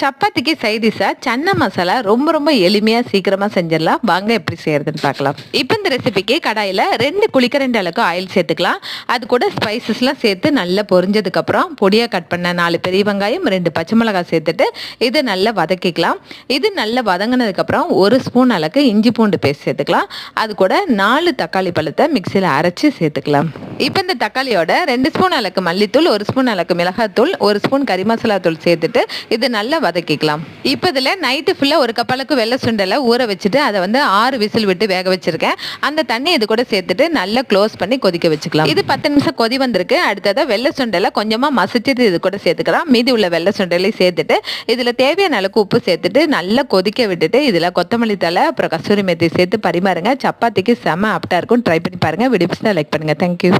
சப்பாத்திக்கு சைடிஷா சன்னா மசாலா ரொம்ப ரொம்ப எளிமையா சீக்கிரமா செஞ்சிடலாம். வாங்க எப்படி செய்யறதுன்னு பார்க்கலாம். இப்போ இந்த ரெசிபிக்கு கடாயில 2 குழிக்கரண்டி அளவுக்கு ஆயில் சேர்த்துக்கலாம். அது கூட ஸ்பைசஸ்லாம் சேர்த்து நல்லா பொரிஞ்சதுக்கு அப்புறம் பொடியா கட் பண்ண 4 பெரிய வெங்காயம் 2 பச்சை மிளகாய் சேர்த்துட்டு இதை நல்லா வதக்கிக்கலாம். இது நல்லா வதங்கினதுக்கு அப்புறம் 1 ஸ்பூன் அளவுக்கு இஞ்சி பூண்டு பேஸ்ட் சேர்த்துக்கலாம். அது கூட 4 தக்காளி பழத்தை மிக்சியில் அரைச்சு சேர்த்துக்கலாம். இப்போ இந்த தக்காளியோட 2 ஸ்பூன் அளவுக்கு மல்லித்தூள், 1 ஸ்பூன் அளவுக்கு மிளகாத்தூள், 1 ஸ்பூன் கறி மசாலா தூள் சேர்த்துட்டு இது நல்லா வதக்கிக்கலாம். இப்போ இதில் நைட்டு ஃபுல்லாக 1 கப் அளவுக்கு வெள்ளை சுண்டலை ஊற வச்சுட்டு அதை 6 விசில் விட்டு வேக வச்சிருக்கேன். அந்த தண்ணி இது கூட சேர்த்துட்டு நல்லா க்ளோஸ் பண்ணி கொதிக்க வச்சுக்கலாம். இது 10 நிமிஷம் கொதி வந்திருக்கு. அடுத்ததாக வெள்ளை சுண்டலை கொஞ்சமாக மசிச்சுட்டு இது கூட சேர்த்துக்கலாம். மீதி உள்ள வெள்ளை சுண்டலையும் சேர்த்துட்டு இதில் தேவையான அளவுக்கு உப்பு சேர்த்துட்டு நல்லா கொதிக்க விட்டுட்டு இதில் கொத்தமல்லி தழை அப்புறம் கஸ்தூரி மேத்தி சேர்த்து பரிமாறுங்க. சப்பாத்திக்கு செம ஆப்டாக இருக்கும். ட்ரை பண்ணி பாருங்கள். வீடியோ பிடிச்சா லைக் பண்ணுங்கள். தேங்க்யூ.